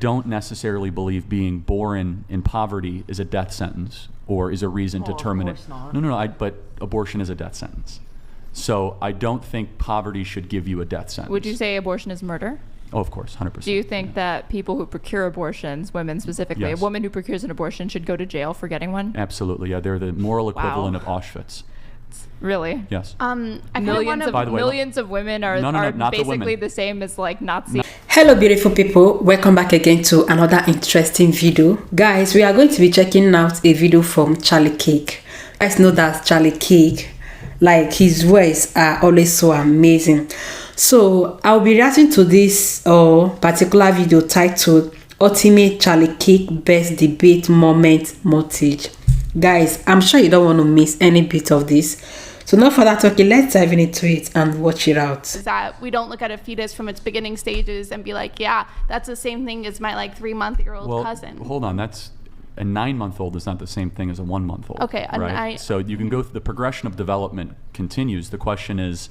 don't necessarily believe being born in poverty is a death sentence or is a reason to terminate. Of course not. No, but abortion is a death sentence. So I don't think poverty should give you a death sentence. Would you say abortion is murder? Oh, of course, 100%. Do you think that people who procure abortions, women specifically, Yes. a woman who procures an abortion should go to jail for getting one? Absolutely, yeah. They're the moral equivalent Wow. of Auschwitz. Really? Yes. Millions of women are not the basically women. the same as like Nazi. Hello beautiful people, welcome back again to another interesting video. Guys, we are going to be checking out a video from Charlie Kirk. You guys know that Charlie Kirk, like his words are always so amazing. So I'll be reacting to this particular video titled Ultimate Charlie Kirk Best Debate Moment Montage. Guys, I'm sure you don't want to miss any bit of this. So no further talking, let's dive into it and watch it out. Is that we don't look at a fetus from its beginning stages and be like, yeah, that's the same thing as my like 3-month-old cousin. Hold on, that's a 9-month-old is not the same thing as a 1-month-old. Okay, right? So you can go through the progression of development continues. The question is,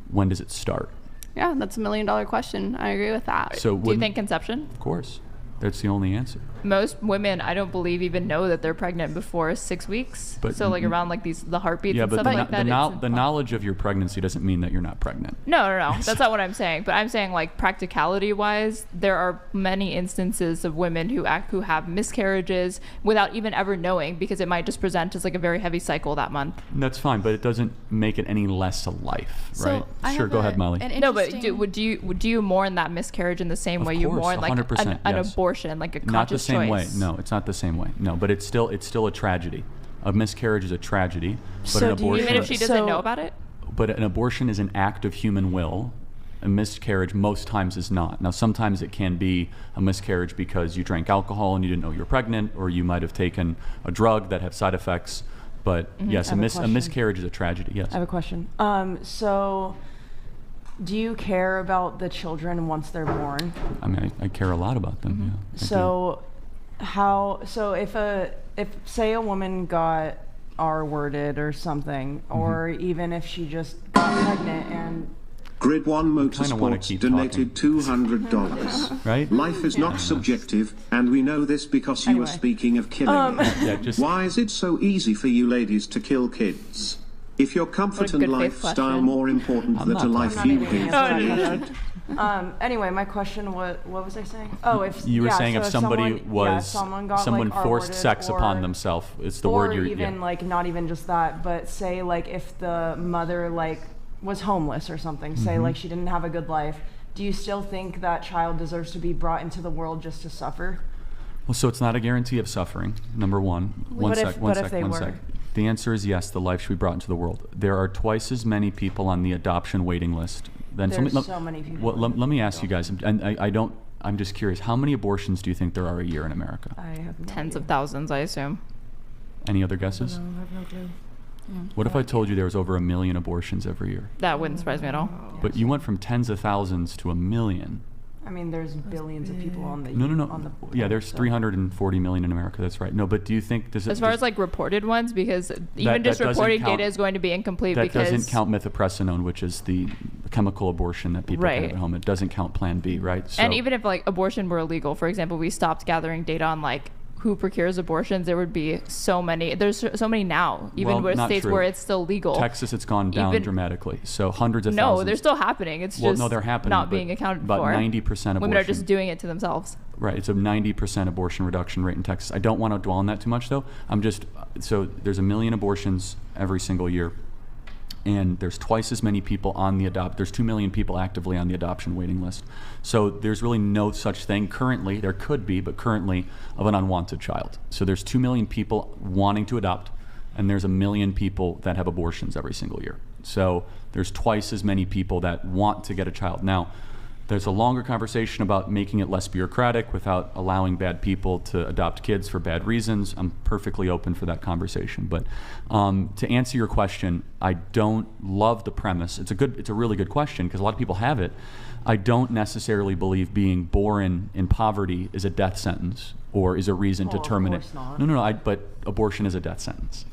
when does it start? Yeah, that's $1 million question. I agree with that. So Do you think conception? Of course, that's the only answer. Most women, I don't believe, even know that they're pregnant before 6 weeks. But so like around like the heartbeats and but stuff like that. the knowledge of your pregnancy doesn't mean that you're not pregnant. No. That's not what I'm saying. But I'm saying like practicality wise, there are many instances of women who have miscarriages without even ever knowing because it might just present as like a very heavy cycle that month. That's fine, but it doesn't make it any less a life, right? Sure, go ahead, Molly. No, but do you mourn that miscarriage in the same way you mourn like 100%, an yes. abortion, like a conscious choice? Not the same way. No, it's not the same way. No, but it's still a tragedy. A miscarriage is a tragedy, but an abortion. Even if she doesn't know about it? But an abortion is an act of human will. A miscarriage most times is not. Now, sometimes it can be a miscarriage because you drank alcohol and you didn't know you were pregnant, or you might have taken a drug that have side effects. But yes, a miscarriage is a tragedy. Yes. I have a question. So, do you care about the children once they're born? I mean, I care a lot about them. Yeah. So, if say a woman got R-worded or something, or even if she just got pregnant and Grid 1 Motorsports donated $200. Right? Life is not subjective, and we know this because you were speaking of killing. Why is it so easy for you ladies to kill kids? If your comfort and lifestyle more important than a life you gave. Anyway, my question was, what was I saying? Oh, if you were saying so if someone forced sex upon themselves, it's the word you're. Or even like not even just that, but say like if the mother like was homeless or something, say like she didn't have a good life, do you still think that child deserves to be brought into the world just to suffer? Well, so it's not a guarantee of suffering. Number one. One sec. The answer is yes. The life should be brought into the world. There are twice as many people on the adoption waiting list. There's so many people. Well, let me ask you guys, and I'm just curious, how many abortions do you think there are a year in America? I have no Tens idea. of thousands, I assume. Any other guesses? No, I have no clue. What if I told you there was over 1 million abortions every year? That wouldn't surprise me at all. But you went from tens of thousands to 1 million. I mean, there's billions of people on the No. On the Yeah, there's 340 million in America. That's right. No, but do you think as far as like reported ones, because even just reporting data is going to be incomplete that because doesn't count mifepristone, which is the chemical abortion that people have at home. It doesn't count Plan B, right? So, and even if like abortion were illegal, for example, we stopped gathering data on like who procures abortions, there would be so many. There's so many now, even with states where it's still legal. Texas, it's gone down dramatically. So hundreds of thousands. No, they're still happening. It's just no, they're happening, not being accounted about for. About 90% abortion. Women are just doing it to themselves. Right. It's a 90% abortion reduction rate in Texas. I don't want to dwell on that too much, though. So there's 1 million abortions every single year. And there's twice as many people on there's 2 million people actively on the adoption waiting list. So there's really no such thing currently, there could be, but currently, of an unwanted child. So there's 2 million people wanting to adopt, and there's 1 million people that have abortions every single year. So there's twice as many people that want to get a child. Now, there's a longer conversation about making it less bureaucratic without allowing bad people to adopt kids for bad reasons. I'm perfectly open for that conversation. But to answer your question, I don't love the premise. It's a really good question because a lot of people have it. I don't necessarily believe being born in poverty is a death sentence or is a reason to terminate. Of course not. No, but abortion is a death sentence.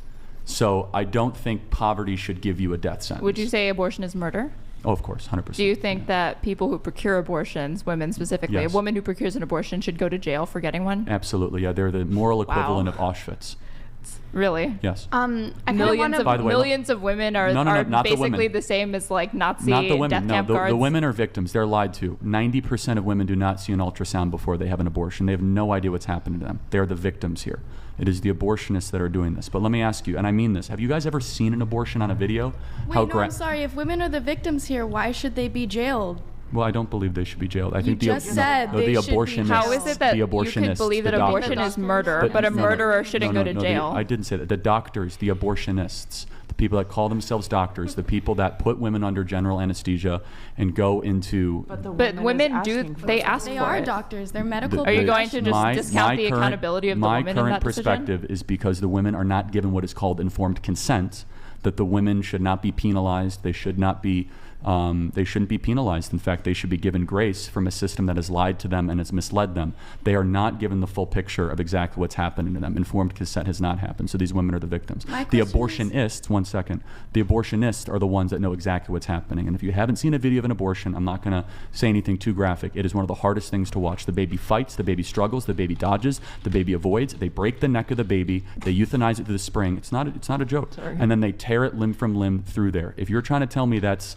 So I don't think poverty should give you a death sentence. Would you say abortion is murder? Oh, of course, 100%. Do you think that people who procure abortions, women specifically, Yes. a woman who procures an abortion should go to jail for getting one? Absolutely, yeah. They're the moral equivalent of Auschwitz. Really? Yes. I kind of Millions want of By the way, millions of women are not the basically women. the same as like Nazi Not the women. death No, camp the guards. women are victims. They're lied to. 90% of women do not see an ultrasound before they have an abortion. They have no idea what's happening to them. They are the victims here. It is the abortionists that are doing this. But let me ask you, and I mean this, have you guys ever seen an abortion on a video? Wait, no, I'm sorry. If women are the victims here, why should they be jailed? Well, I don't believe they should be jailed. I You think just said the they should be abortionists, How is it that the you abortionists, could believe the that abortion doctors. is murder, but a no, murderer shouldn't go to jail? I didn't say that. The doctors, the abortionists, the people that call themselves doctors, the people that put women under general anesthesia and go into... But women do, they ask They for are it. doctors. They're medical Are you going to professionals. just discount the accountability of the women in My that current decision? perspective is because the women are not given what is called informed consent, that the women should not be penalized. They should not be... they shouldn't be penalized. In fact, they should be given grace from a system that has lied to them and has misled them. They are not given the full picture of exactly what's happening to them. Informed consent has not happened, so these women are the victims. The abortionists, one second, the abortionists are the ones that know exactly what's happening. And if you haven't seen a video of an abortion, I'm not going to say anything too graphic. It is one of the hardest things to watch. The baby fights, the baby struggles, the baby dodges, the baby avoids. They break the neck of the baby. They euthanize it to the spring. It's not a joke. And then they tear it limb from limb through there. If you're trying to tell me that's,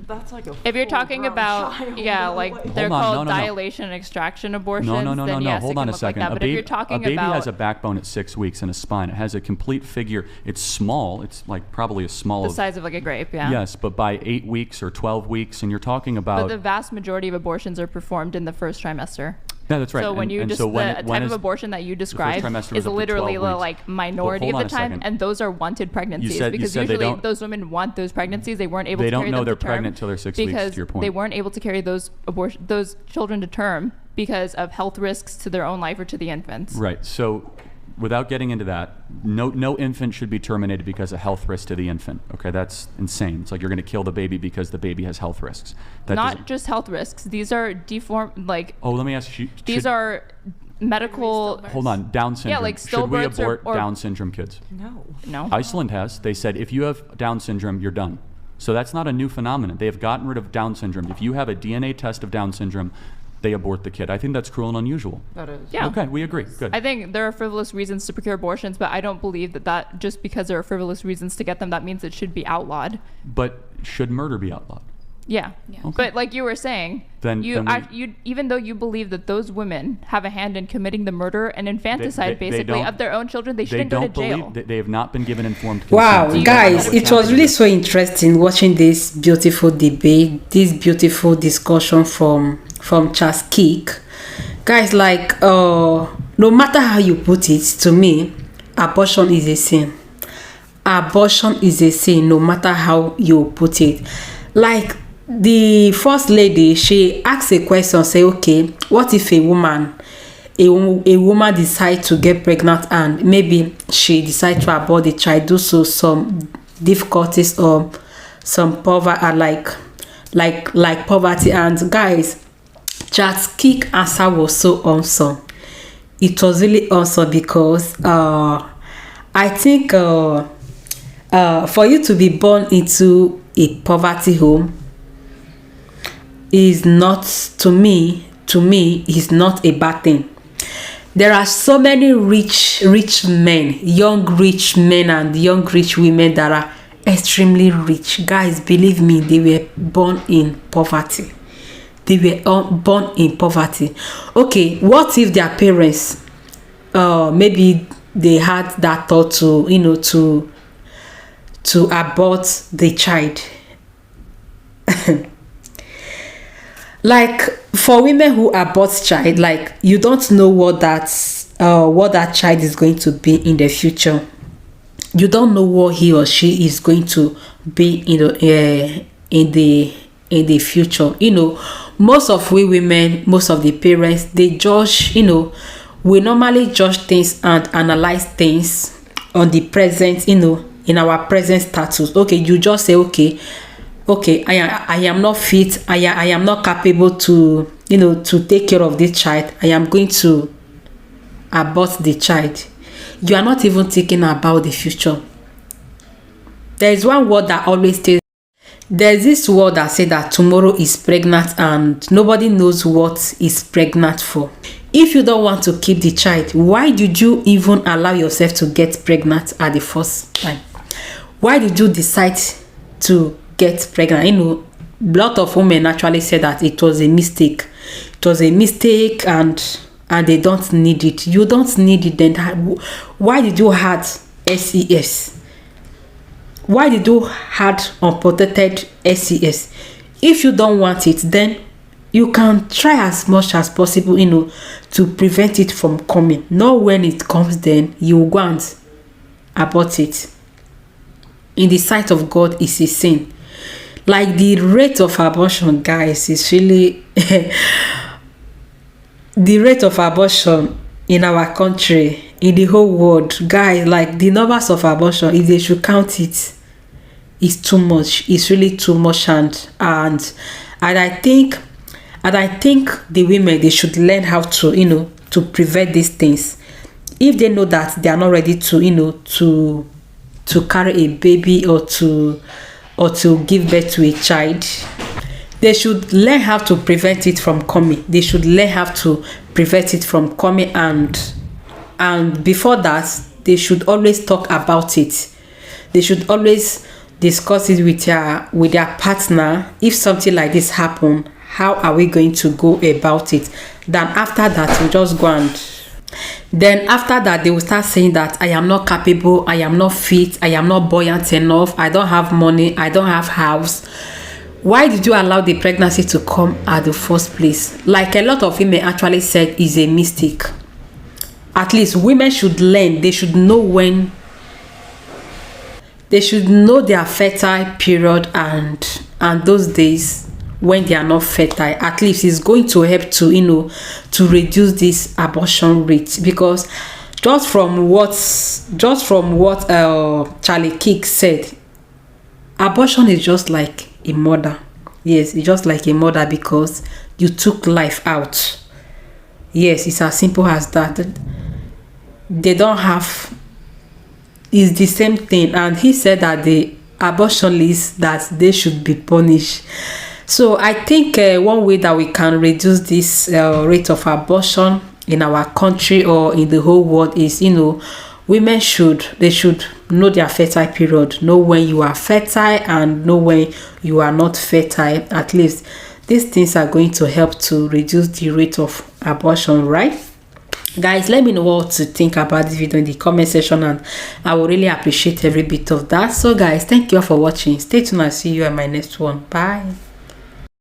That's like a If you're talking full-grown about, child. yeah, like they're Hold on, called no. dilation and extraction abortions, No. then yes, Hold it on can a look second. like that. But if you're talking a baby about has a backbone at 6 weeks and a spine. It has a complete figure. It's small. It's like probably as small the as... size of like a grape, yeah. Yes, but by 8 weeks or 12 weeks, and you're talking But about... the vast majority of abortions are performed in the first trimester. Yeah, that's right. So when you and just so the when type of is- abortion that you describe trimester is is up to literally 12 the weeks. like minority Well, of hold the on a time, second. and those are wanted pregnancies you because said they usually don't- those women want those pregnancies. They weren't able They to don't carry know them they're to term pregnant till they're 6 weeks, because to your point. they weren't able to carry those children to term because of health risks to their own life or to the infants. Right. So without getting into that, no infant should be terminated because of health risk to the infant. Okay, that's insane. It's like you're going to kill the baby because the baby has health risks. That Not doesn't- just health risks. These are Oh, let me ask you. these are medical. Hold on, Down syndrome. like Should we stillbirths abort or Down syndrome kids? No. Iceland has. They said if you have Down syndrome, you're done. So that's not a new phenomenon. They have gotten rid of Down syndrome. If you have a DNA test of Down syndrome, they abort the kid. I think that's cruel and unusual. That is. Yeah. Okay, we agree. Good. I think there are frivolous reasons to procure abortions, but I don't believe that just because there are frivolous reasons to get them, that means it should be outlawed. But should murder be outlawed? Yeah. Okay. But like you were saying, Then you even though you believe that those women have a hand in committing the murder and infanticide they basically don't- of their own children, they They shouldn't go to don't jail. believe that they have not been given informed consent. Wow, to guys, know it what's was happening. really so interesting watching this beautiful debate, this beautiful discussion from Charles Kirk. Guys, like no matter how you put it, to me, abortion is a sin. Abortion is a sin, no matter how you put it. Like the first lady, she asked a question, say, okay, what if a woman decide to get pregnant and maybe she decide to abort the child due to some difficulties or some poverty, like poverty. And guys, Charles Kirk answer was so awesome. It was really awesome because I think for you to be born into a poverty home is not, to me is not a bad thing. There are so many rich men, young rich men and young rich women that are extremely rich. Guys, believe me, they were born in poverty. They were born in poverty. Okay, what if their parents maybe they had that thought to abort the child? Like for women who abort child, like you don't know what that child is going to be in the future. You don't know what he or she is going to be in the future. Most of we women, most of the parents, they judge. We normally judge things and analyze things on the present. In our present status. Okay, you just say okay, I am not fit, I am not capable to take care of this child. I am going to abort the child. You are not even thinking about the future. There is one word that always stays: there's this word that say that tomorrow is pregnant and nobody knows what is pregnant for. If you don't want to keep the child, why did you even allow yourself to get pregnant at the first time? Why did you decide to get pregnant? You know, a lot of women actually said that it was a mistake. It was a mistake and they don't need it. You don't need it. Then why did you have SES? Why did you have unprotected SES? If you don't want it, then you can try as much as possible, you know, to prevent it from coming. Not when it comes, then you go and abort it. In the sight of God, is a sin. Like the rate of abortion, guys, is really the rate of abortion in our country, in the whole world, guys, like the numbers of abortion, if they should count it, it's too much. It's really too much. And I think the women, they should learn how to, you know, to prevent these things. If they know that they are not ready to, you know, to carry a baby or to give birth to a child, they should learn how to prevent it from coming. They should learn how to prevent it from coming, and before that, they should always talk about it. They should always discuss it with their partner. If something like this happen, how are we going to go about it? Then after that, we just go and then after that, they will start saying that I am not capable, I am not fit, I am not buoyant enough, I don't have money, I don't have house. Why did you allow the pregnancy to come at the first place? Like a lot of women actually said, is a mistake. At least women should learn. They should know when. They should know their fertile period and those days when they are not fertile. At least it's going to help to, you know, to reduce this abortion rate, because just from what Charlie Kirk said, abortion is just like a murder. Yes, it's just like a murder because you took life out. Yes, it's as simple as that. They don't have, it's the same thing. And he said that the abortionists, that they should be punished. So I think one way that we can reduce this rate of abortion in our country or in the whole world is, you know, women should know their fertile period, know when you are fertile and know when you are not fertile. At least these things are going to help to reduce the rate of abortion, right? Guys, let me know what to think about this video in the comment section, and I will really appreciate every bit of that. So guys, thank you all for watching. Stay tuned and see you in my next one. Bye.